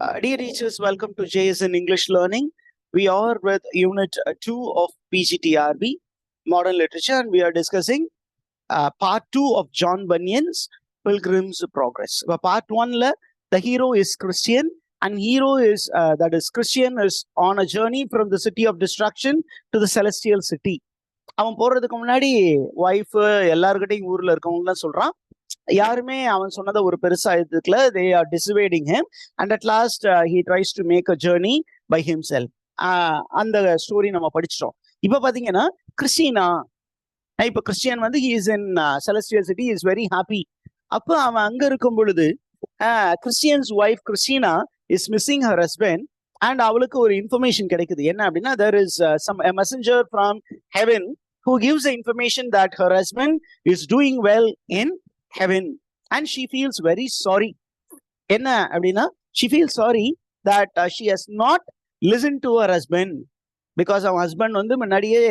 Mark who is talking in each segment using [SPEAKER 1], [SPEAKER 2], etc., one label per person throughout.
[SPEAKER 1] Dear teachers, welcome to JSN English Learning. We are with Unit 2 of PGTRB, Modern Literature, and we are discussing Part 2 of John Bunyan's Pilgrim's Progress. Part 1, the hero is Christian, and hero is, that is, Christian is on a journey from the city of destruction to the celestial city. அவன் போறதுக்கு முன்னாடி wife எல்லாருக்கிட்டையும் ஊர்ல இருக்கவங்கலாம் சொல்றான். யாருமே அவன் சொன்னதை ஒரு பெருசா எடுத்துக்கல. They are dissuading him and at last he tries to make a journey by himself. அந்த ஸ்டோரி நம்ம படிச்சிட்டோம். இப்ப பாத்தீங்கன்னா கிறிஸ்டினா, இப்ப கிறிஸ்டியன் வந்து he is in celestial city, is very happy. அப்ப அவன் அங்க இருக்கும் பொழுது Christian's wife Christina is missing her husband and அவளுக்கு ஒரு இன்ஃபர்மேஷன் கிடைக்குது. என்ன அப்படின்னா, there is some a messenger from heaven who gives the information that her husband is doing well in heaven and she feels very sorry. என்ன அப்படின்னா, she feels sorry that she has not listened to her husband because அவன் husband வந்து முன்னாடியே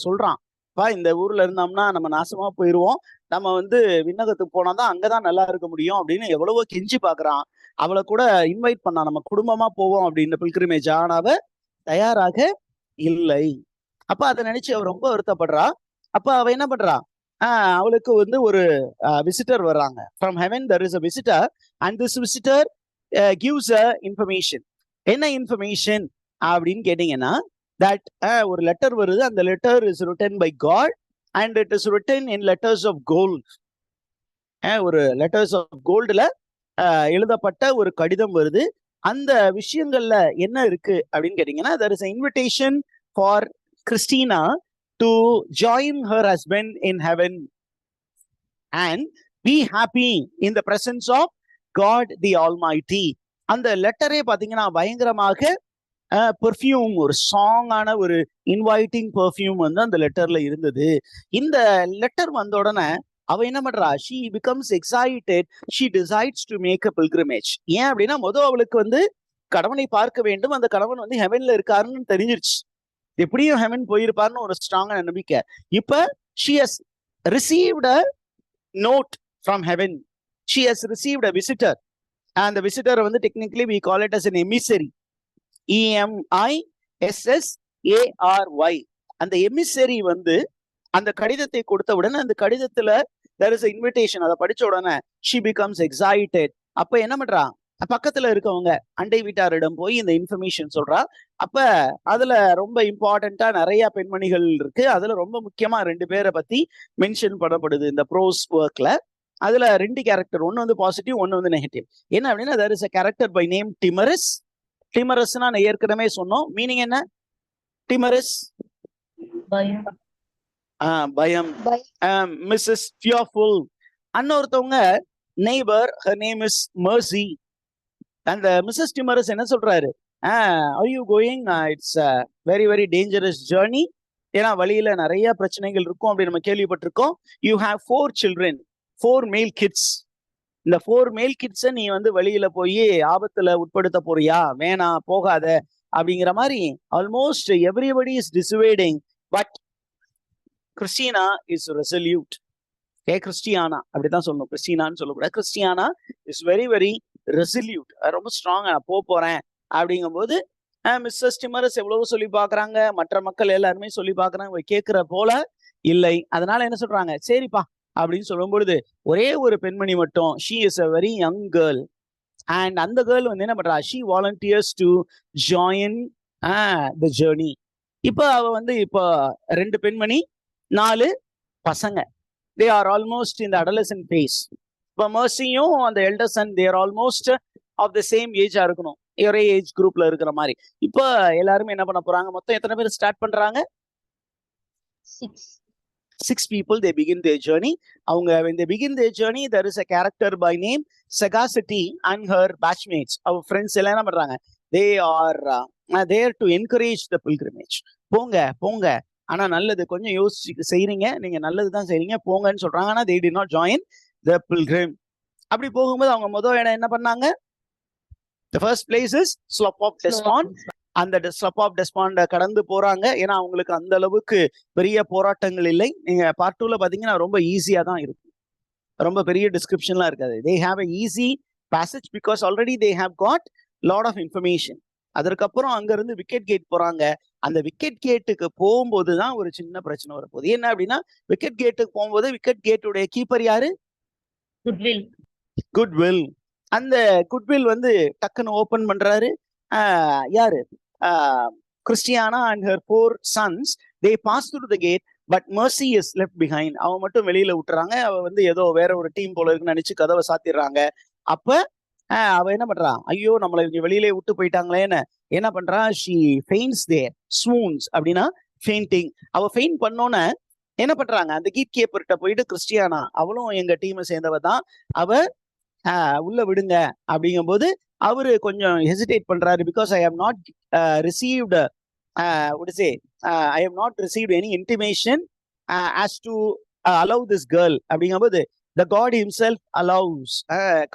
[SPEAKER 1] சொல்றான், பா இந்த ஊர்ல இருந்தோம்னா நம்ம நாசமா போயிருவோம், நம்ம வந்து விண்ணகத்துக்கு போனாதான் அங்கதான் நல்லா இருக்க முடியும் அப்படின்னு எவ்வளவோ கெஞ்சி பாக்குறான். அவளை கூட இன்வைட் பண்ணா, நம்ம குடும்பமா போவோம் அப்படின்னு பில்கிரிமேஜ். ஆனா அவ தயாராக இல்லை. அப்ப அதை நினைச்சு அவ ரொம்ப வருத்தப்படுறா. அப்ப அவ என்ன பண்றா, அவளுக்கு வந்து ஒரு விசிட்டர் வர்றாங்க. From heaven there is a visitor and this visitor gives a information. என்ன இன்ஃபர்மேஷன் அப்படின்னு கேட்டீங்கன்னா, that ஒரு லெட்டர் வருது. அந்த letter is written by God and it is written in letters of gold. ஒரு letters of goldல எழுதப்பட்ட ஒரு கடிதம் வருது. அந்த விஷயங்கள்ல என்ன இருக்கு அப்படின்னு கேட்டீங்கன்னா, there is an invitation for Christina to join her husband in heaven and be happy in the presence of God the Almighty. அந்த லெட்டரே பாத்தீங்கன்னா பயங்கரமாக பெர்ஃப்யூம், ஒரு சாங் ஆன ஒரு இன்வைட்டிங் பெர்ஃப்யூம் வந்து அந்த லெட்டர்ல இருந்தது. இந்த லெட்டர் வந்த உடனே அவ என்ன பண்றா, she becomes excited, she decides to make a pilgrimage. ஏன் அப்படின்னா, முதல் அவளுக்கு வந்து கடவுளை பார்க்க வேண்டும், அந்த கடவுள் வந்து ஹெவன்ல இருக்காருன்னு தெரிஞ்சிருச்சு. எப்படியும் ஹெவன் போயிருப்பாருன்னு ஒரு ஸ்ட்ராங்கான நம்பிக்கை. இப்ப she has received a note from heaven, she has received a visitor and the visitor வந்து technically we call it as an emissary, EMISSARY. அந்த emissary வந்து அந்த கடிதத்தை கொடுத்தவுடனே அந்த கடிதத்துல there is an invitation. அதை படிச்ச உடனே she becomes excited. அப்ப என்ன பண்றா, பக்கத்துல இருக்கவங்க அண்டை வீட்டாரிடம் போய் இந்த இன்ஃபர்மேஷன் சொல்றா. அப்ப அதுல ரொம்ப இம்பார்ட்டண்டா நிறைய பெண்மணிகள் இருக்கு. அதுல ரொம்ப முக்கியமா 2 பேரை பத்தி மென்ஷன் பண்ணப்படுது இந்த ப்ரோஸ் ஒர்க்ல. அதுல 2 கேரக்டர், ஒன்னு வந்து பாசிட்டிவ், ஒன்னு வந்து நெகட்டிவ். என்ன அப்படின்னா, there is a character by name Timorous. டிமரஸ்னா நான் ஏற்கனவே சொன்னோம். மீனிங் என்ன? டிமரஸ் பயம். Mrs fearful. இன்னொருத்தவங்க neighbour, her name is Mercy. அந்த மிஸ்ஸஸ் டிமரஸ் என்ன சொல்றாரு, are you going, it's a very very dangerous journey. ஏன்னா வழியில நிறைய பிரச்சனைகள் இருக்கும் அப்படி நம்ம கேள்விப்பட்டிருக்கோம். you have 4 children, 4 male kids. இந்த 4 male kids நீ வந்து வழியில போய் ஆபத்துல உட்படுத்த போறியா, வேணா போகாத அப்படிங்கிற மாதிரி almost everybody is dissuading. But Christina is resolute. Christiana அப்படிதான் சொல்லணும், கிறிஸ்டினான்னு சொல்லக்கூடாது. Christiana is very very resolute, ரொம்ப ஸ்ட்ராங்கா போறேன் அப்படிங்கும் போது மிஸ்ஸஸ் டிமரஸ் எவ்வளவு சொல்லி பாக்குறாங்க, மற்ற மக்கள் எல்லாருமே சொல்லி பாக்குறாங்க, கேட்கிற போல இல்லை. அதனால என்ன சொல்றாங்க, சரிப்பா அப்படின்னு சொல்லும் பொழுது ஒரே ஒரு பெண்மணி மட்டும், she is a very young girl and அந்த கேர்ள் வந்து என்ன பண்றா, she volunteers to join the journey. இப்ப அவ வந்து இப்ப 2 பெண்மணி 4 பசங்க, they are almost in the adolescent phase. இப்ப மர்சியும் அந்த elder son they are almost of the same age இருக்கணும், ஒரே ஏஜ் குரூப்ல இருக்கிற மாதிரி. இப்ப எல்லாருமே என்ன பண்ண போறாங்க, மொத்தம் எத்தனை பேர் ஸ்டார்ட் பண்றாங்க? 6 people. They begin their journey. அவங்க when they begin their journey, there is a character by name Sagacity and her batchmates. our friends எல்லாம் என்ன பண்றாங்க, they are there to encourage the pilgrimage. போங்க போங்க, ஆனா நல்லது கொஞ்சம் யோசிச்சு செய்றீங்க, நீங்க நல்லதுதான் செய்றீங்க, போங்கன்னு சொல்றாங்க. ஆனா they did not join the pilgrim. அப்படி போகும்போது அவங்க முதல் இடம் என்ன பண்ணாங்க, the first place is Slough of Despond. அந்த ஸ்லப் ஆஃப் டெஸ்பாண்ட் கடந்து போறாங்க. ஏன்னா அவங்களுக்கு அந்த அளவுக்கு பெரிய போராட்டங்கள் இல்லை. நீங்க பார்ட் 2ல பாத்தீங்கன்னா ரொம்ப ஈஸியா தான் இருக்கும், ரொம்ப பெரிய டிஸ்கிரிப்ஷன்லாம் இருக்காது. they have a easy passage because already they have got lot of information. அதற்கப்புறம் அங்க இருந்து விக்கெட் கேட் போறாங்க. அந்த விக்கெட் கேட்டுக்கு போகும்போது தான் ஒரு சின்ன பிரச்சனை வரப்போகுது. என்ன அப்படின்னா, விக்கெட் கேட்டுக்கு போகும்போது விக்கெட் கேட்டுடைய கீப்பர் யாரு? குட்வில். அந்த குட்வில் வந்து டக்குன்னு ஓபன் பண்றாரு. யாரு? Christiana and her 4 sons they pass through the gate but mercy is left behind. அவ மட்டும் வெளியில விட்டுறாங்க. அவ வந்து ஏதோ வேற ஒரு டீம் போல இருக்குன்னு நினைச்சு கதவை சாத்திடுறாங்க. அப்ப அவ என்ன பண்றா? ஐயோ, நம்மளை இங்க வெளியிலே விட்டு போயிட்டாங்களேன்னு என்ன பண்றா? ஷி ஃபெயின்ஸ் தேர், ஸ்வூன்ஸ் அப்படின்னா ஃபெயிண்டிங். அவ ஃபெயிண்ட் பண்ணோன்னு என்ன பண்றாங்க? அந்த கீட் கீப்பர்கிட்ட போயிட்டு கிறிஸ்டியானா, அவளும் எங்க டீமை சேர்ந்தவ தான், அவ உள்ள விடுங்க அப்படிங்கும் போது அவரு கொஞ்சம் ஹெசிடேட் பண்றாரு. Because I have not received I have not received any intimation as to allow this girl அப்படிங்கும்போது the God himself allows,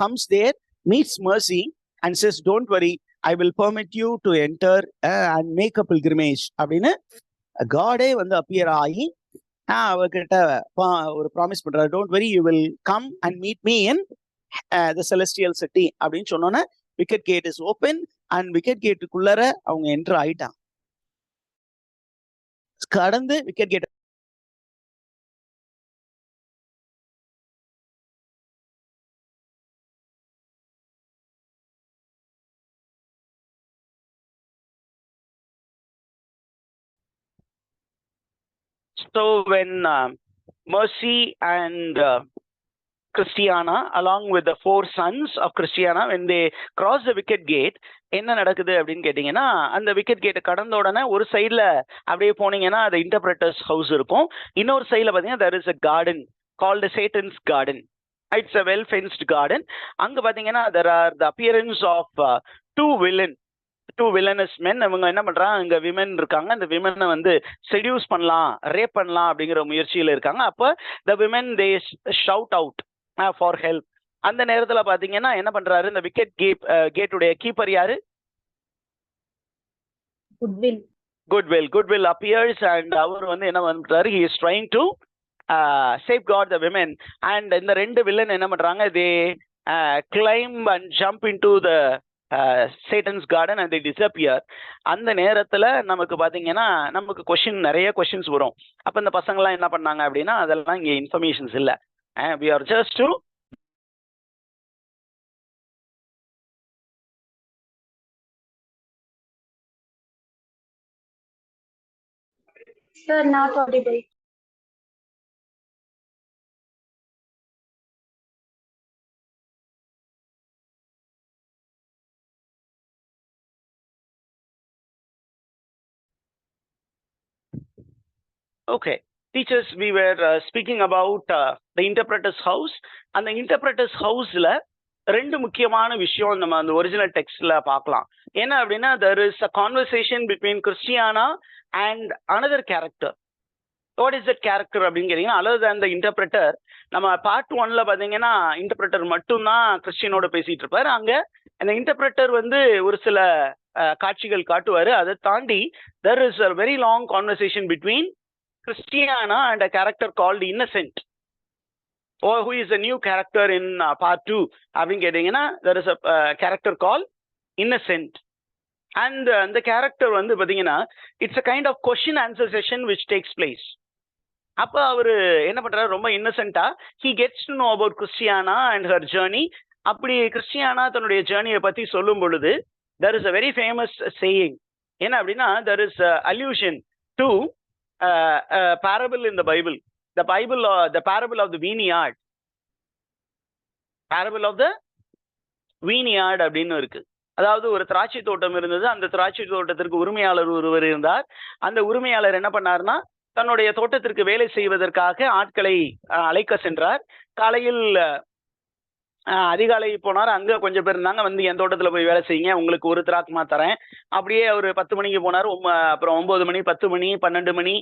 [SPEAKER 1] comes there, meets Mercy and says, don't worry, I will permit you to enter and make a pilgrimage அப்படின்னு காடே வந்து appear ஆகி அவர்கிட்ட ஒரு promise பண்றாரு. Don't worry, you will come and meet me in the celestial city அப்படின்னு சொன்னோன்னே wicket gate is open and wicket கேட்டுக்குள்ளர அவங்க என்டர் ஆயிட்டாங்க. கடந்து wicket gate So when Mercy and Christiana along with the 4 sons of Christiana, when they cross the wicket gate, என்ன நடக்குது அப்படின்னு கேட்டீங்கன்னா, அந்த விக்கெட் கேட்டை கடந்த உடனே ஒரு சைட்ல அப்படியே போனீங்கன்னா அது இன்டர்பிரட்டர்ஸ் ஹவுஸ் இருக்கும். இன்னொரு சைட்ல பாத்தீங்கன்னா there is a garden called Satan's garden. It's a well fenced garden. அங்க பாத்தீங்கன்னா there are the appearance of two villainous men. அவங்க என்ன பண்றாங்க, அங்க விமன் இருக்காங்க. அந்த விமனை வந்து செடியூஸ் பண்ணலாம், ரேப் பண்ணலாம் அப்படிங்கிற முயற்சியில இருக்காங்க. அப்ப the women they shout out for help. அந்த நேரத்துல பாத்தீங்கன்னா என்ன பண்றாரு, இந்த விக்கெட் கேட்டுடைய கீப்பர் யாரு? குட்வில் appears and அவர் வந்து என்ன பண்றாரு, he is trying to safeguard the women. and இந்த ரெண்டு வில்லன் என்ன பண்றாங்க, they climb and jump into the Satan's garden and they disappear. அந்த நேரத்துல நமக்கு பாத்தீங்கன்னா நமக்கு நிறைய கொஸ்டின்ஸ் வரும். அப்ப இந்த பசங்க எல்லாம் என்ன பண்ணாங்க அப்படின்னா, அதெல்லாம் இங்க இன்ஃபர்மேஷன்ஸ் இல்ல. we are just to
[SPEAKER 2] Sir, not audible.
[SPEAKER 1] Okay, teachers, we were speaking about the interpreter's house. and the interpreter's houseல ரெண்டு முக்கியமான விஷயம் நம்ம அந்த ஒரிஜினல் டெக்ஸ்ட்ல பார்க்கலாம். என்ன அப்படின்னா, there is a conversation between Christiana and another character. what is that character அப்படின்னு கேட்டீங்கன்னா, other than the interpreter, நம்ம பார்ட் 1ல பாத்தீங்கன்னா இன்டர்பிரட்டர் மட்டும்தான் கிறிஸ்டியனோட பேசிட்டு இருப்பாரு. அங்க அந்த இன்டர்பிரட்டர் வந்து ஒரு சில காட்சிகள் காட்டுவாரு. அதை தாண்டி there is a very long conversation between Christiana and a character called Innocent, or who is a new character in part 2 அப்படின்னு கேட்டீங்கன்னா, there is a character called Innocent. and the character வந்து பாத்தீங்கன்னா it's a kind of question answer session which takes place. அப்ப அவரு என்ன பண்றாரு, ரொம்ப இன்னசென்ட்டா he gets to know about Christiana and her journey. அப்படி கிறிஸ்டியானா தன்னுடைய ஜேர்னியை பத்தி சொல்லும் பொழுது there is a very famous saying. என்ன அப்படின்னா, there is a allusion to parable in the Bible. The parable of the vineyard. parable of the vineyard அப்படின்னு இருக்கு. அதாவது ஒரு திராட்சை தோட்டம் இருந்தது. அந்த திராட்சை தோட்டத்திற்கு உரிமையாளர் ஒருவர் இருந்தார். அந்த உரிமையாளர் என்ன பண்ணார்னா, தன்னுடைய தோட்டத்திற்கு வேலை செய்வதற்காக ஆட்களை அழைக்க சென்றார். காலையில் அதிகாலை போனார். அங்க கொஞ்சம் பேர் இருந்தாங்க. வந்து என் தோட்டத்துல போய் வேலை செய்யுங்க, உங்களுக்கு ஒரு திராட்சமா தரேன். அப்படியே அவர் 10 மணிக்கு போனார். அப்புறம் 9 மணி, 10 மணி, 12 மணி,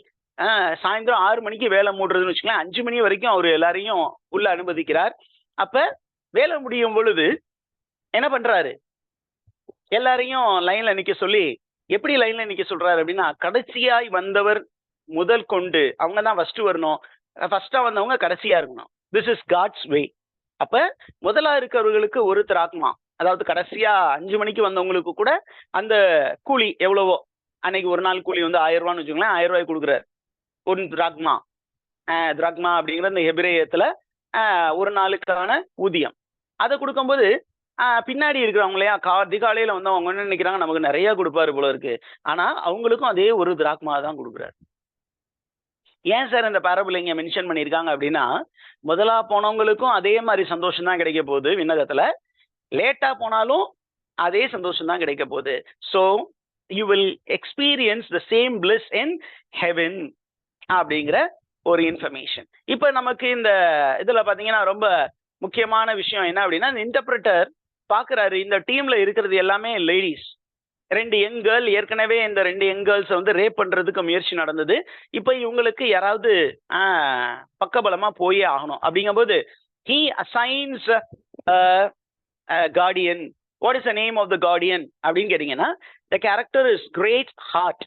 [SPEAKER 1] சாயந்தரம் 6 மணிக்கு வேலை மூடுறதுன்னு வச்சுக்கலாம். 5 மணி வரைக்கும் அவர் எல்லாரையும் உள்ள அனுமதிக்கிறார். அப்ப வேலை முடியும் பொழுது என்ன பண்றாரு, எல்லாரையும் லைன்ல நிக்க சொல்லி, எப்படி லைன்ல நிக்க சொல்றாரு அப்படின்னா, கடைசியாய் வந்தவர் முதல் கொண்டு, அவங்க தான் ஃபர்ஸ்ட் வரணும், ஃபர்ஸ்டா வந்தவங்க கடைசியா இருக்கணும். This is God's way. அப்ப முதலா இருக்கிறவர்களுக்கு ஒரு திராட்சமா, அதாவது கடைசியா 5 மணிக்கு வந்தவங்களுக்கு கூட அந்த கூலி எவ்வளவோ, அன்னைக்கு ஒரு நாள் கூலி வந்து 1000 ரூபான்னு வச்சுக்கோங்களேன், 1000 ரூபாய் கொடுக்குறாரு. ஒரு திராக்மா. திராக்மா அப்படிங்கிற இந்த ஹெபிரேயத்துல ஒரு நாளுக்கான ஊதியம். அதை கொடுக்கும்போது பின்னாடி இருக்கிறவங்க இல்லையா, அதிகாலையில வந்து அவங்க என்ன நினைக்கிறாங்க, நமக்கு நிறைய கொடுப்பாரு போல இருக்கு. ஆனா அவங்களுக்கும் அதே ஒரு திராக்மா தான் கொடுக்குறாரு. ஏன் சார் இந்த பேரபிள் இங்க மென்ஷன் பண்ணியிருக்காங்க அப்படின்னா, முதலா போனவங்களுக்கும் அதே மாதிரி சந்தோஷம் தான் கிடைக்க போகுது விண்ணகத்துல, லேட்டா போனாலும் அதே சந்தோஷம் தான் கிடைக்க போகுது. So you will experience the same bliss in heaven அப்படிங்கிற ஒரு இன்ஃபர்மேஷன். இப்ப நமக்கு இந்த இதுல பாத்தீங்கன்னா ரொம்ப முக்கியமான விஷயம் என்ன அப்படின்னா, இந்த இன்டர்பிரட்டர் பாக்குறாரு இந்த டீம்ல இருக்கிறது எல்லாமே லேடிஸ். 2 யங் கேர்ள், ஏற்கனவே இந்த 2 யங் கேர்ள்ஸ் வந்து ரேப் பண்றதுக்கு முயற்சி நடந்தது. இப்ப இவங்களுக்கு யாராவது பக்கபலமா போயே ஆகணும். அப்படிங்கும்போது he assigns a guardian. What is the name of the guardian அப்படின்னு கேட்டீங்கன்னா, the character is great heart.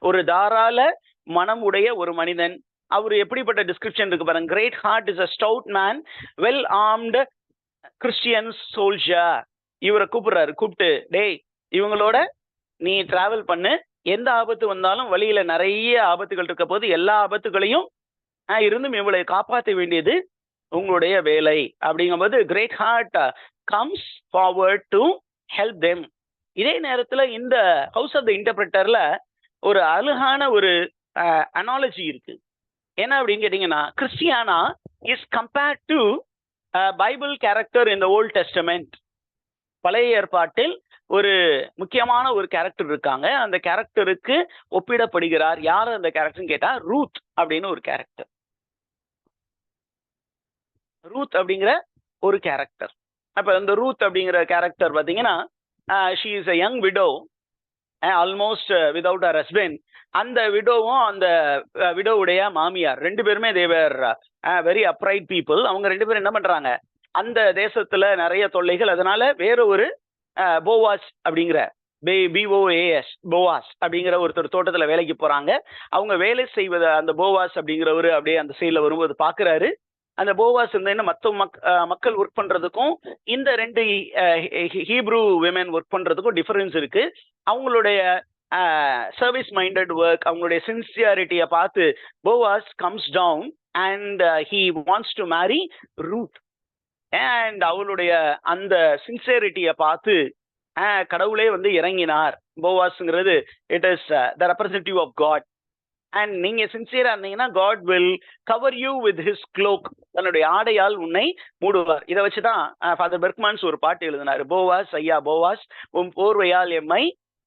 [SPEAKER 1] ஒரு தாராள மனம் உடைய ஒரு மனிதன். அவர் எப்படிப்பட்ட டிஸ்கிரிப்ஷன் இருக்கு பாருங்க. Great heart is a stout man, well armed Christian soldier. இவரை கூப்பிட்டு, டேய் இவங்களோட நீ டிராவல் பண்ணு, எந்த ஆபத்து வந்தாலும் வழியில நிறைய ஆபத்துகள் இருக்க போது, எல்லா ஆபத்துகளையும் இருந்தும் இவளை காப்பாற்ற வேண்டியது உங்களுடைய வேலை. அப்படிங்கும்போது great heart comes forward to help them. இதே நேரத்துல இந்த ஹவுஸ் ஆஃப் த இன்டர்பிரட்டர்ல ஒரு அழகான ஒரு அனாலஜி இருக்கு. என்ன அப்படின்னு கேட்டீங்கன்னா, Christiana is compared to Bible character in the Old Testament. பழைய ஏற்பாட்டில் ஒரு முக்கியமான ஒரு கேரக்டர் இருக்காங்க, அந்த கேரக்டருக்கு ஒப்பிடப்படுகிறார். யார் அந்த கேரக்டர்னு கேட்டா, ரூத் அப்படின்னு ஒரு கேரக்டர். ரூத் அப்படிங்கிற ஒரு கேரக்டர். அப்ப இந்த ரூத் அப்படிங்கிற கேரக்டர் பாத்தீங்கன்னா, she is a young widow, almost without her husband. அந்த விடோவும் அந்த விடோவுடைய மாமியார் 2 பேருமே தேவர் வெரி அப்ரைட் பீப்புள். அவங்க 2 பேரும் என்ன பண்றாங்க, அந்த தேசத்துல நிறைய தொல்லைகள், அதனால வேற ஒரு போவாஸ் அப்படிங்கிற BOAS போவாஸ் அப்படிங்கிற ஒருத்தர் தோட்டத்துல வேலைக்கு போறாங்க. அவங்க வேலை செய்வத அந்த போவாஸ் அப்படிங்கிறவரு அப்படியே அந்த சைட்ல வரும்போது பாக்குறாரு, அந்த போவாஸ் என்ன மற்ற மக்கள் ஒர்க் பண்றதுக்கும் இந்த 2 ஹீப்ரூ விமென் ஒர்க் பண்றதுக்கும் டிஃபரன்ஸ் இருக்கு. அவங்களுடைய சர்வீஸ் மைண்டட் ஒர்க், அவங்களுடைய சின்சியாரிட்டியை பார்த்து Boaz comes down and he wants to marry Ruth. And அவளுடைய அந்த சின்சியரிட்டியை பார்த்து கடவுளே வந்து இறங்கினார். போவாஸ்ங்கிறது it is the representative of God. And நீங்க சின்சியரா இருந்தீங்கன்னா God will cover you with his cloak. தன்னுடைய ஆடையால் உன்னை மூடுவார். இதை வச்சுதான் ஃபாதர் பெர்க்மான்ஸ் ஒரு பாட்டு எழுதினாரு, போவாஸ் ஐயா போவாஸ் உன் போர்வையால் எம்மை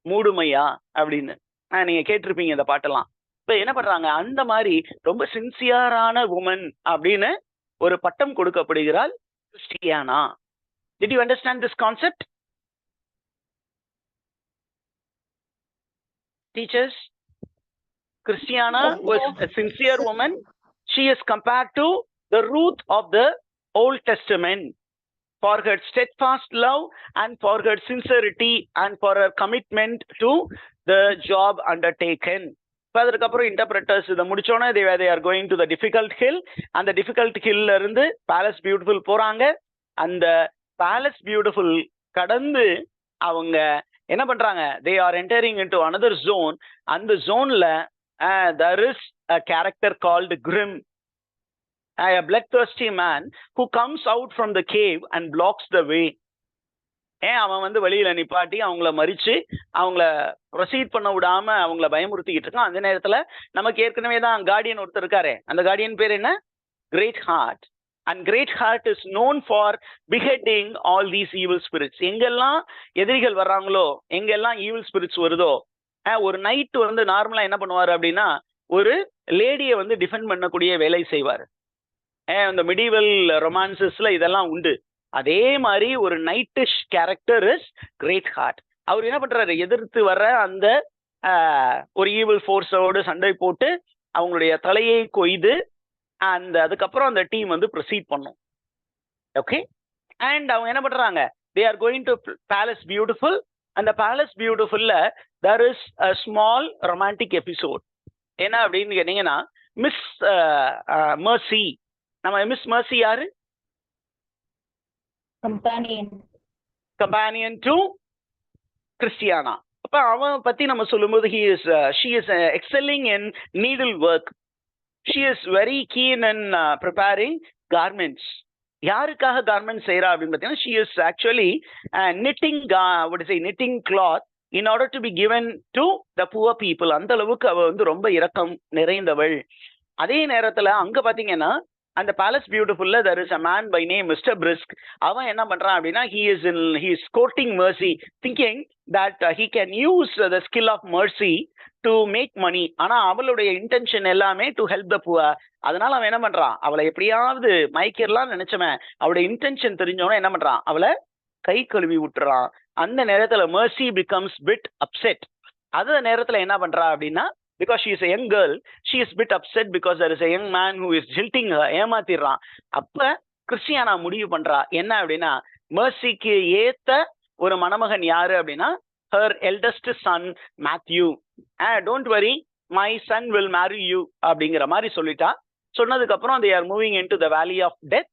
[SPEAKER 1] மூடுமையா அப்படின்னு. நீங்க கேட்டிருப்பீங்க இந்த பாட்டெல்லாம். இப்ப என்ன பண்றாங்க, அந்த மாதிரி ரொம்ப சின்சியரான உமன் அப்படின்னு ஒரு பட்டம் கொடுக்கப்படுகிறாள் Christiana. Did you understand this concept? Teachers, Christiana was a sincere woman. She is compared to the Ruth of the Old Testament for her steadfast love and for her sincerity and for her commitment to the job undertaken. அதற்கப்புறம் interpreters இதை முடிச்சோன்னே they are going to the difficult hill. அந்த difficult hillல இருந்து palace beautiful போறாங்க. அந்த palace beautiful கடந்து அவங்க என்ன பண்றாங்க, they are entering into another zone. அந்த ஜோன்ல there is a character called Grim, a bloodthirsty man who comes out from the cave and blocks the way. அவன் வந்து வெளியில நிப்பாட்டி அவங்கள மறிச்சு அவங்கள ப்ரொசீட் பண்ண விடாம அவங்கள பயமுறுத்திக்கிட்டு இருக்கான். அந்த நேரத்துல நமக்கு ஏற்கனவே தான் கார்டியன் ஒருத்தர் இருக்காரு. அந்த கார்டியன் பேர் என்ன, great heart. And great heart is known for beheading all these evil spirits. எங்கெல்லாம் எதிரிகள் வர்றாங்களோ, எங்கெல்லாம் ஈவில் ஸ்பிரிட்ஸ் வருதோ, ஒரு நைட் வந்து நார்மலா என்ன பண்ணுவாரு அப்படின்னா, ஒரு லேடியை வந்து டிஃபெண்ட் பண்ணக்கூடிய வேலை செய்வார். இந்த மிடிவல் ரொமான்சஸ்ல இதெல்லாம் உண்டு. அதே மாதிரி ஒரு நைட்டிஷ் கேரக்டர் இஸ் கிரேட் ஹார்ட். அவர் என்ன பண்றாரு, எதிர்த்து வர்ற அந்த ஒரு ஈவில் ஃபோர்ஸோடு சண்டை போட்டு அவங்களுடைய தலையை கொய்து அந்த அதுக்கப்புறம் அந்த டீம் வந்து ப்ரொசீட் பண்ணும். ஓகே, அண்ட் அவங்க என்ன பண்றாங்க, they are going to palace beautiful. அந்த பேலஸ் பியூட்டிஃபுல்ல there is a small romantic episode. என்ன அப்படின்னு கேட்டீங்கன்னா, மிஸ் மர்சி. நம்ம மிஸ் மர்சி யாரு,
[SPEAKER 2] கம்பானியன்.
[SPEAKER 1] companion to Christiana. அப்ப அவன் பத்தி நம்ம சொல்லும்போது she is excelling in needlework. She is very keen in preparing garments. யாருக்காக garments செய்யறா அப்படின்னு பார்த்தீங்கன்னா she is actually knitting knitting cloth in order to be given to the poor people. அந்த அளவுக்கு அவ வந்து ரொம்ப இரக்கம் நிறைந்தவள். அதே நேரத்துல அங்க பாத்தீங்கன்னா அந்த palace பியூட்டிஃபுல்ல there is a man by name Mr. Brisk. அவன் என்ன பண்றான் அப்படின்னா he is courting Mercy, thinking that he can use the skill of Mercy to make money. ஆனா அவளுடைய இன்டென்ஷன் எல்லாமே to help the poor. அதனால அவன் என்ன பண்றான், அவளை எப்படியாவது மயக்கிடலாம் நினைச்சவன் அவளுடைய இன்டென்ஷன் தெரிஞ்சவன என்ன பண்றான், அவளை கை கழுவி விட்டுறான். அந்த நேரத்துல Mercy becomes bit upset. அந்த நேரத்துல என்ன பண்றா அப்படின்னா, because she is a young girl, she is bit upset because there is a young man who is jilting her, ஏமாத்திடுறான். அப்ப கிறிஸ்டியானா முடிவு பண்றா என்ன அப்படின்னா, Mercyக்கு ஏத்த ஒரு மணமகன் யாரு அப்படின்னா her eldest son Matthew. Don't worry, my son will marry you அப்படிங்கிற மாதிரி சொல்லிட்டா. சொன்னதுக்கு அப்புறம் they are moving into the valley of death,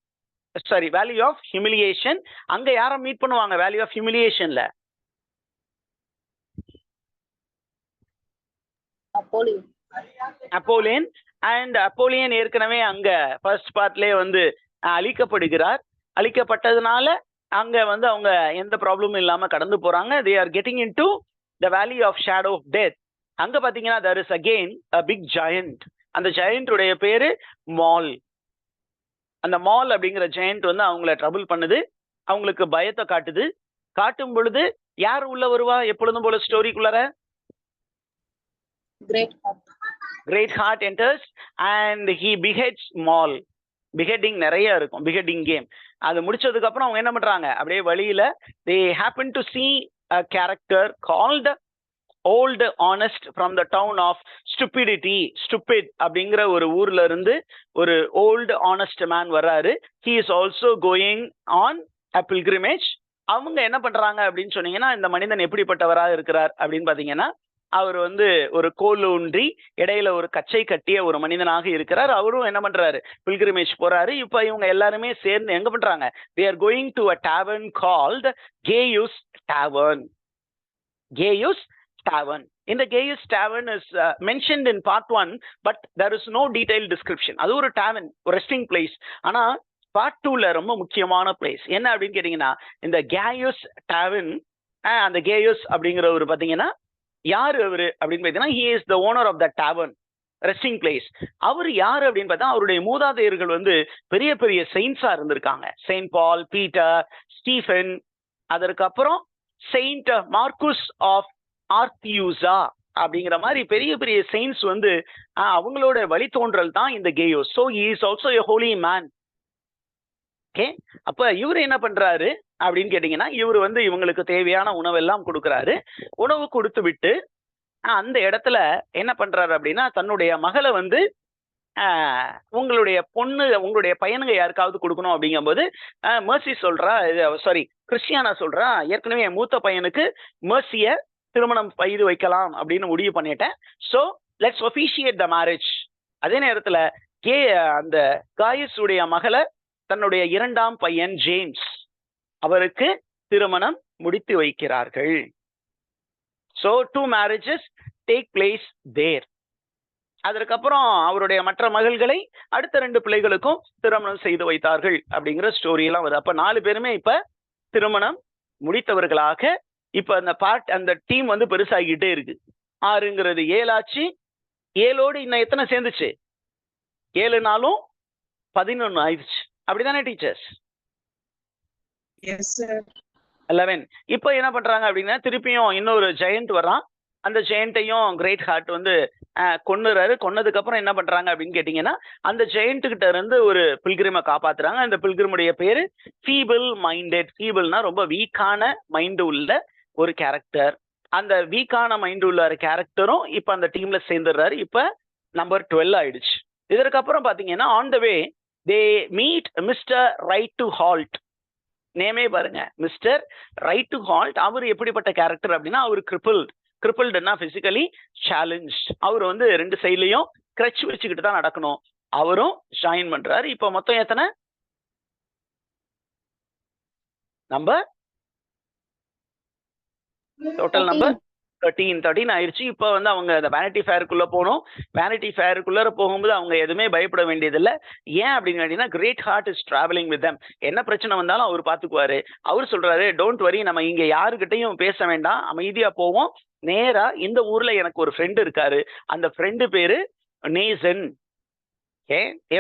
[SPEAKER 1] valley of humiliation. அங்க யாரை மீட் பண்ணுவாங்க valley of humiliationல? அப்போலியன். அண்ட் அப்போலியன் ஏற்கனவே அங்க ஃபர்ஸ்ட் பார்ட்லயே வந்து அழிக்கப்படுகிறார். அழிக்கப்பட்டதுனால அங்க வந்து அவங்க எந்த ப்ராப்ளமும் இல்லாம கடந்து போறாங்க. they are getting into the valley of shadow of death. அங்க பாத்தீங்கன்னா there is again a big giant. அந்த giant உடைய பேரு மால். அந்த மால் அப்படிங்கிற giant வந்து அவங்கள ட்ரபிள் பண்ணுது, அவங்களுக்கு பயத்தை காட்டுது. காட்டும் பொழுது யார் உள்ள வருவா எப்பொழுதும் போல ஸ்டோரிக்குள்ளார? Great heart enters and he beheads Maul. beheading நிறைய இருக்கும், beheading game. அது முடிச்சதுக்கு அப்புறம் அவங்க என்ன பண்றாங்க, அப்படியே வழியில they happen to see a character called old honest from the town of stupidity. stupid அப்படிங்கிற ஒரு ஊர்ல இருந்து ஒரு old honest man வர்றாரு. he is also going on a pilgrimage. அவங்க என்ன பண்றாங்க அப்படின்னு சொன்னீங்கன்னா, இந்த மனிதன் எப்படிப்பட்டவரா இருக்கிறார் அப்படின்னு பாத்தீங்கன்னா, அவர் வந்து ஒரு கோல் ஊன்றி இடையில ஒரு கச்சை கட்டிய ஒரு மனிதனாக இருக்கிறார். அவரும் என்ன பண்றாரு, பில்கிரிமேஜ் போறாரு. இப்ப இவங்க எல்லாருமே சேர்ந்து எங்க பண்றாங்க, they are going to a tavern called Gaius Tavern. Gaius Tavern. In the Gaius Tavern is mentioned in part 1, but there is no detailed description. அது ஒரு tavern, ஒரு ரெஸ்டிங் பிளேஸ். ஆனா பார்ட் 2ல ரொம்ப முக்கியமான பிளேஸ் என்ன அப்படின்னு கேட்டீங்கன்னா, இந்த Gaius Tavern. அந்த Gaius அப்படிங்கிற ஒரு பாத்தீங்கன்னா யாரு அவரு அப்படின்னு பார்த்தீங்கன்னா, he is the owner of the tavern, resting place. அவர் யாரு அப்படின்னு பார்த்தா, அவருடைய மூதாதையர்கள் வந்து பெரிய பெரிய செயின்ஸா இருந்திருக்காங்க. செயின்ட் பால், பீட்டர், ஸ்டீஃபன், அதற்கப்புறம் செயின்ட் மார்க்குஸ் ஆஃப் ஆர்த்தியூசா அப்படிங்கிற மாதிரி பெரிய பெரிய செயின்ஸ் வந்து அவங்களோட வழித்தோன்றல் தான் இந்த chaos. So he is also a holy man. Okay, அப்ப இவரு என்ன பண்றாரு அப்படின்னு கேட்டீங்கன்னா, இவர் வந்து இவங்களுக்கு தேவையான உணவெல்லாம் கொடுக்குறாரு. உணவு கொடுத்து விட்டு அந்த இடத்துல என்ன பண்றாரு அப்படின்னா, தன்னுடைய மகளை வந்து உங்களுடைய பொண்ணு உங்களுடைய பையனுங்க யாருக்காவது கொடுக்கணும் அப்படிங்கும்போது Mercy சொல்றா, கிறிஸ்டியானா சொல்றா, ஏற்கனவே என் மூத்த பையனுக்கு Mercyய திருமணம் செய்து வைக்கலாம் அப்படின்னு முடிவு பண்ணிட்டேன். So let's officiate the marriage. அதே நேரத்துல அந்த காயஸ் உடைய மகளை தன்னுடைய இரண்டாம் பையன் ஜேம்ஸ் அவருக்கு திருமணம் முடித்து வைக்கிறார்கள். So 2 marriages take place there. அதற்கப்புறம் அவருடைய மற்ற மகள்களை அடுத்த 2 பிள்ளைகளுக்கும் திருமணம் செய்து வைத்தார்கள் அப்படிங்கிற ஸ்டோரி எல்லாம் வருது. அப்ப 4 பேருமே இப்ப திருமணம் முடித்தவர்களாக இப்ப அந்த டீம் வந்து பெருசாகிட்டே இருக்கு. 6ங்கிறது 7 ஆச்சு. 7ஓடு இன்னும் எத்தனை சேர்ந்துச்சு, 7 நாளும் 11 ஆயிடுச்சு. அப்படிதானே டீச்சர்ஸ்? 11. இப்போ என்ன பண்றாங்க அப்படின்னா, திருப்பியும் இன்னொரு ஜெயண்ட் வர்றான். அந்த ஜெயண்ட்டையும் கிரேட் ஹார்ட் வந்து கொன்னுறாரு. கொன்னதுக்கு அப்புறம் என்ன பண்றாங்க அப்படின்னு கேட்டீங்கன்னா, அந்த ஜெயண்ட் கிட்ட இருந்து ஒரு பில்கிரிமை காப்பாத்துறாங்க. அந்த பில்கிரிமுடைய பேரு ஃபீபிள் மைண்டட். ஃபீபிள்னா ரொம்ப வீக்கான மைண்ட் உள்ள ஒரு கேரக்டர். அந்த வீக்கான மைண்ட் உள்ள கேரக்டரும் இப்ப அந்த டீம்ல சேர்ந்துடுறாரு. இப்ப நம்பர் 12 ஆயிடுச்சு. இதற்கப்புறம் பாத்தீங்கன்னா, on the way they meet Mr right to halt. நேமே பாருங்க, மிஸ்டர் ரைட் டு ஹால்ட். அவர் எப்படிப்பட்ட கேரக்டர் அப்படின்னா, அவர் கிரிப்பிள்டுன்னா பிசிக்கலி சேலஞ்ச். அவர் வந்து 2 சைட்லயும் கிரட்ச் வச்சுக்கிட்டு தான் நடக்கணும். அவரும் ஜாயின் பண்றாரு. இப்ப மொத்தம் எத்தனை? நம்பர் டோட்டல் நம்பர் 13 ஆயிடுச்சு. இப்போ வந்து அவங்க அந்த வேனிட்டி ஃபேருக்குள்ள போகணும். வேனிட்டி ஃபேருக்குள்ள போகும்போது அவங்க எதுவுமே பயப்பட வேண்டியதில்லை. ஏன் அப்படின்னு கேட்டீங்கன்னா, great heart is travelling with them. என்ன பிரச்சனை வந்தாலும் அவர் பார்த்துக்குவாரு. அவர் சொல்றாரு, டோன்ட் வரி, நம்ம இங்க யாருக்கிட்டையும் பேச வேண்டாம், அமைதியா போவோம். நேரா இந்த ஊர்ல எனக்கு ஒரு ஃப்ரெண்டு இருக்காரு, அந்த ஃப்ரெண்டு பேரு நேசன்.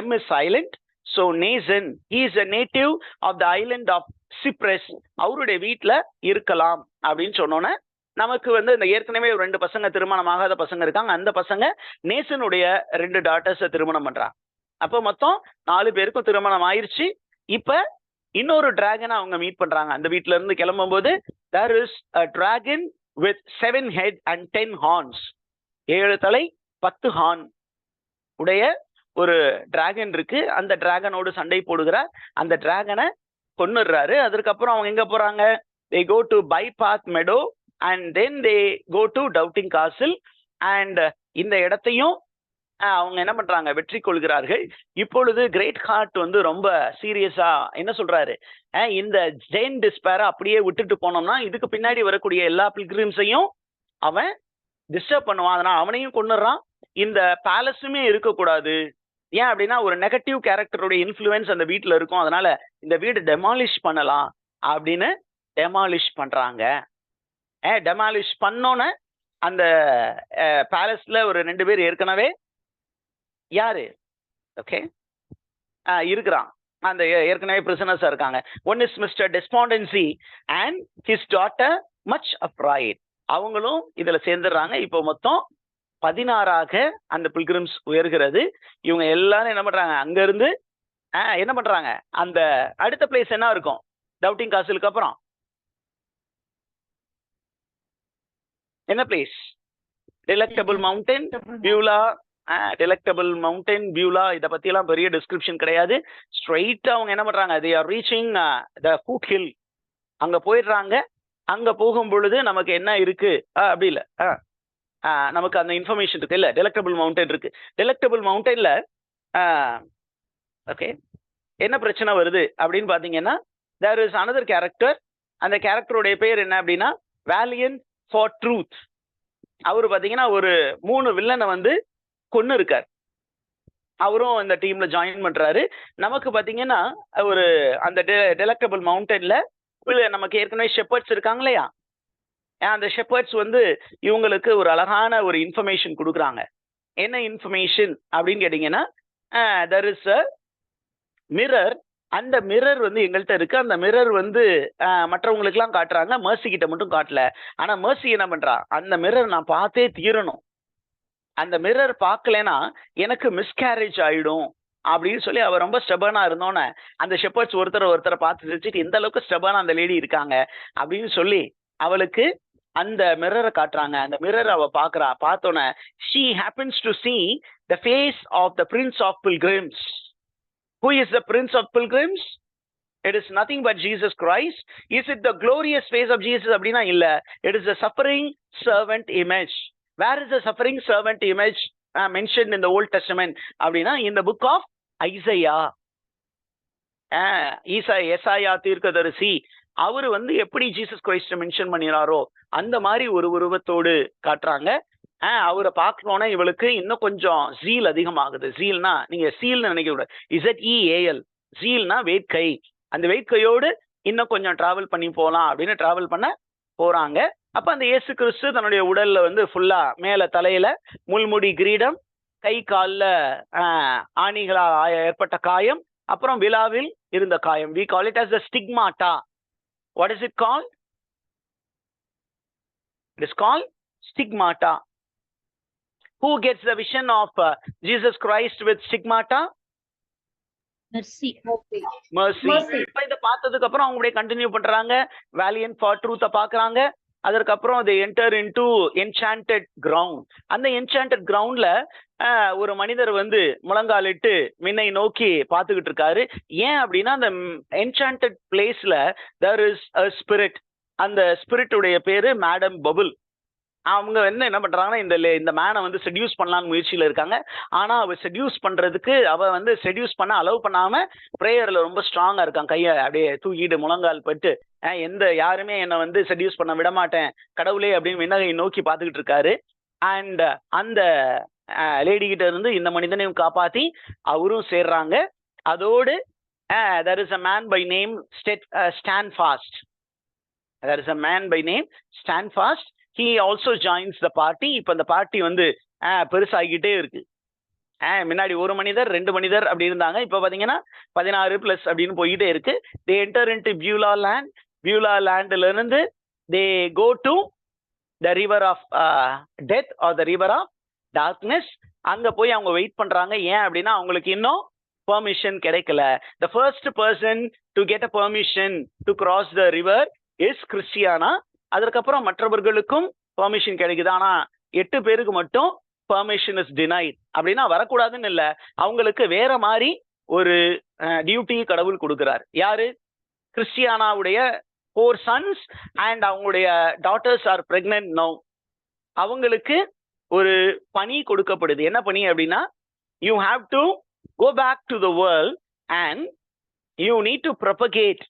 [SPEAKER 1] M is silent. So Nathan, he is a native of the island of Cyprus. அவருடைய வீட்டுல இருக்கலாம் அப்படின்னு சொன்னோன்னே நமக்கு வந்து இந்த ஏற்கனவே 2 பசங்க திருமணம் ஆகாத பசங்க இருக்காங்க. அந்த பசங்க நேசனுடைய 2 டாட்டர்ஸை திருமணம் பண்றாங்க. அப்போ மொத்தம் 4 பேருக்கும் திருமணம் ஆயிருச்சு. இப்ப இன்னொரு டிராகனை அவங்க மீட் பண்றாங்க. அந்த வீட்டுல இருந்து கிளம்பும் போது there is a dragon with 7 head and 10 horns. 7 தலை 10 ஹார்ன் உடைய ஒரு டிராகன் இருக்கு. அந்த டிராகனோடு சண்டை போடுகிறார். அந்த டிராகனை கொன்னுடுறாரு. அதுக்கப்புறம் அவங்க எங்க போறாங்க? they go to bypath meadow and then they go to doubting castle and இந்த இடத்தையும் அவங்க என்ன பண்றாங்க? வெற்றி கொள்கிறார்கள். இப்பொழுது கிரேட் ஹார்ட் வந்து ரொம்ப சீரியஸா என்ன சொல்றாரு? இந்த ஜெயின் டிஸ்பேரை அப்படியே விட்டுட்டு போனோம்னா இதுக்கு பின்னாடி வரக்கூடிய எல்லா பில்கிரிம்ஸையும் அவன் டிஸ்டர்ப் பண்ணுவான். அதனால அவனையும் கொன்னுறான். இந்த பேலஸுமே இருக்கக்கூடாது. ஏன் அப்படின்னா ஒரு நெகட்டிவ் கேரக்டருடைய இன்ஃப்ளூயன்ஸ் அந்த வீட்டில் இருக்கும். அதனால இந்த வீடு டெமாலிஷ் பண்ணலாம் அப்படின்னு டெமாலிஷ் பண்றாங்க. டெமாலிஷ் பண்ணோன்னு அந்த பேலஸ்ல ஒரு 2 பேர் ஏற்கனவே யாரு ஓகே இருக்கிறான். அந்த ஏற்கனவே பிரிசனர்ஸா இருக்காங்க. One is Mr despondency and his daughter much afraid. அவங்களும் இதுல சேர்ந்துடுறாங்க. இப்போ மொத்தம் 16ஆக அந்த பில்கிரிம்ஸ் உயர்கிறது. இவங்க எல்லாரும் என்ன பண்றாங்க? அங்க இருந்து என்ன பண்றாங்க? அந்த அடுத்த பிளேஸ் என்ன இருக்கும்? டவுட்டிங் காசிலுக்கு அப்புறம் என்ன place? Delectable mountain, Beulah. Delectable mountain, Beulah, இதை பத்தி எல்லாம் பெரிய டிஸ்கிரிப்ஷன் கிடையாது. ஸ்ட்ரைட்டா அவங்க என்ன பண்றாங்க? they are reaching the foot hill. அங்க போயிடுறாங்க. அங்க போகும் பொழுது நமக்கு என்ன இருக்கு? அப்படி இல்லை, நமக்கு அந்த இன்ஃபர்மேஷன் இருக்கு இல்ல. டெலக்டபிள் மவுண்டன் இருக்கு. டெலக்டபிள் மவுண்டன்ல ஓகே என்ன பிரச்சனை வருது அப்படின்னு பாத்தீங்கன்னா, there is another character. அந்த கேரக்டருடைய பேர் என்ன அப்படின்னா வேலியன்ட் ஃபார் ட்ரூத். அவரு பாத்தீங்கன்னா ஒரு 3 வில்லனை வந்து கொன்னு இருக்கார். அவரும் இந்த டீம்ல ஜாயின் பண்றாரு. நமக்கு பாத்தீங்கன்னா ஒரு அந்த டெலக்டபிள் மவுண்டன்ல நமக்கு ஏற்கனவே ஷெப்பர்ட்ஸ் இருக்காங்க இல்லையா? அந்த ஷெப்பர்ட்ஸ் வந்து இவங்களுக்கு ஒரு அழகான ஒரு இன்ஃபர்மேஷன் கொடுக்குறாங்க. என்ன இன்ஃபர்மேஷன் அப்படின்னு கேட்டீங்கன்னா, there is a mirror. அந்த மிரர் வந்து எங்கள்கிட்ட இருக்கு. அந்த மிரர் வந்து மற்றவங்களுக்கு எல்லாம் காட்டுறாங்க, மர்சி கிட்ட மட்டும் காட்டல. ஆனா மர்சி என்ன பண்றா? அந்த மிரர் நான் பார்த்தே தீரணும், அந்த மிரர் பார்க்கலனா எனக்கு மிஸ்கேரேஜ் ஆயிடும் அப்படின்னு சொல்லி அவ ரொம்ப ஸ்டெபர்னா இருந்தோன்னே அந்த ஷெப்பர்ட்ஸ் ஒருத்தரை பார்த்து சிரிச்சுட்டு எந்த அளவுக்கு ஸ்டெபர்னா அந்த லேடி இருக்காங்க அப்படின்னு சொல்லி அவளுக்கு அந்த மிரரை காட்டுறாங்க. அந்த மிரர் அவ பாக்குறா. பார்த்தோன்னே she happens to see the face of the Prince of Pilgrims. Who is the Prince of Pilgrims? It is nothing but Jesus Christ. Is it the glorious face of Jesus? அப்படின்னா இல்ல. It is the suffering servant image. Where is the suffering servant image mentioned in the Old Testament? அப்படின்னா in the book of Isaiah. எசாயா தீர்க்கதரிசி அவரு வந்து எப்படி Jesus கிரைஸ்ட mention பண்ணினாரோ அந்த மாதிரி ஒரு உருவத்தோடு காட்டுறாங்க. அவரை பார்க்கணும்னா இவளுக்கு இன்னும் கொஞ்சம் ஜீல் அதிகமாகுது. ஜீல்னா நீங்க சீல்னு நினைக்க கூடாது. ZEAL. ஜீல்னா வேட்கை. அந்த வேட்கையோடு இன்னும் கொஞ்சம் டிராவல் பண்ணி போகலாம் அப்படின்னு டிராவல் பண்ண போறாங்க. அப்ப அந்த இயேசு கிறிஸ்து தன்னுடைய உடல்ல வந்து ஃபுல்லா மேல தலையில முள்முடி கிரீடம், கை கால்ல ஆணிகளால் ஏற்பட்ட காயம், அப்புறம் விழாவில் இருந்த காயம். we call it as the stigmata. What is it called? It is called stigmata. Who gets the vision of Jesus Christ with stigmata?
[SPEAKER 2] Mercy.
[SPEAKER 1] இப்ப இதை பார்த்ததுக்கு அப்புறம் அவங்களுடைய கண்டினியூ பண்றாங்க. வேலியன்ட் ஃபார் ட்ரூத்தை பாக்குறாங்க. அதற்கப்புறம் they enter into enchanted ground. அந்த enchanted groundல ஒரு மனிதர் வந்து முழங்காலிட்டு மின்னை நோக்கி பார்த்துக்கிட்டு இருக்காரு. ஏன் அப்படின்னா அந்த enchanted பிளேஸ்ல there is a spirit. அந்த ஸ்பிரிட்டுடைய பேரு மேடம் பபுள்.
[SPEAKER 3] அவங்க வந்து என்ன பண்றாங்கன்னா இந்த மேனை வந்து செடியூஸ் பண்ணலான்னு முயற்சியில இருக்காங்க. ஆனா அவ செடியூஸ் பண்றதுக்கு அவ வந்து செடியூஸ் பண்ண அலோவ் பண்ணாம பிரேயர்ல ரொம்ப ஸ்ட்ராங்கா இருக்கான். கையை அப்படியே தூக்கிட்டு முழங்கால் பட்டு எந்த யாருமே என்னை வந்து செடியூஸ் பண்ண விட மாட்டேன் கடவுளே அப்படின்னு விண்ணகை நோக்கி பார்த்துக்கிட்டு இருக்காரு. அண்ட் அந்த லேடி கிட்ட இருந்து இந்த மனிதனையும் காப்பாத்தி அவரும் சேர்றாங்க. அதோடு there is a man by name Standfast. There is a man by name Standfast. He also joins the party. இப்ப அந்த பார்ட்டி வந்து பெருசாகிக்கிட்டே இருக்கு. முன்னாடி 1 மனிதர் 2 மனிதர் அப்படி இருந்தாங்க. இப்ப பாத்தீங்கன்னா 16 பிளஸ் அப்படின்னு போயிட்டே இருக்கு. they enter into Beulah land. Beulah landல இருந்து they go to the river of death or the river of darkness. அங்க போய் அவங்க வெயிட் பண்றாங்க. ஏன் அப்படின்னா அவங்களுக்கு இன்னும் பெர்மிஷன் கிடைக்கல. the first person to get a permission to cross the river is Christiana. அதற்கப்புறம் மற்றவர்களுக்கும் பெர்மிஷன் கிடைக்குது. ஆனா 8 பேருக்கு மட்டும் பெர்மிஷன் இஸ் டினைட். அப்படின்னா வரக்கூடாதுன்னு இல்ல, அவங்களுக்கு வேற மாதிரி ஒரு டியூட்டி கடவுள் கொடுக்கிறார். யாரு? கிறிஸ்டியானாவுடைய 4 sons அண்ட் அவங்களுடைய டாட்டர்ஸ் ஆர் பிரெக்னன்ட் நோ. அவங்களுக்கு ஒரு பணி கொடுக்கப்படுது. என்ன பணி அப்படின்னா, you have to go back to the world and you need to propagate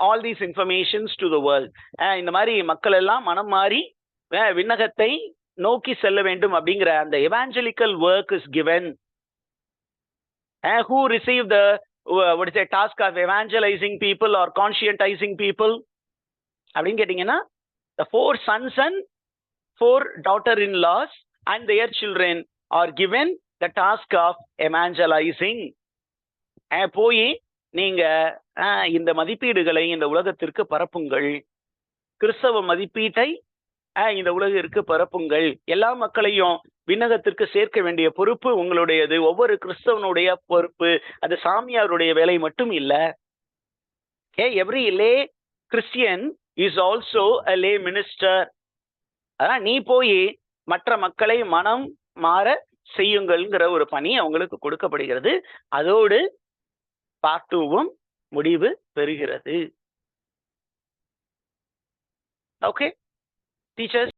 [SPEAKER 3] all these informations to the world. இந்த மாதிரி மக்கள் எல்லாம் மனம் மாறி விண்ணகத்தை நோக்கி செல்ல வேண்டும் அப்படிங்கிற அந்த evangelical work is given. Who receive the what is the task of evangelizing people or conscientizing people அப்படின்னு கேட்டீங்கன்னா, the 4 sons and 4 daughter-in-laws and their children are given the task of evangelizing. போய் நீங்க இந்த மதிப்பீடுகளை இந்த உலகத்திற்கு பரப்புங்கள். கிறிஸ்தவ மதிப்பீட்டை இந்த உலகிற்கு பரப்புங்கள். எல்லா மக்களையும் விண்ணகத்திற்கு சேர்க்க வேண்டிய பொறுப்பு உங்களுடையது. ஒவ்வொரு கிறிஸ்தவனுடைய பொறுப்பு. அது சாமியாருடைய வேலை மட்டும் இல்ல. Every lay Christian is also a lay minister. அதான் நீ போய் மற்ற மக்களை மனம் மாற செய்யுங்கள்ங்கிற ஒரு பணி அவங்களுக்கு கொடுக்கப்படுகிறது. அதோடு பார்ட் 2வும் முடிவு பெறுகிறது. Okay teachers.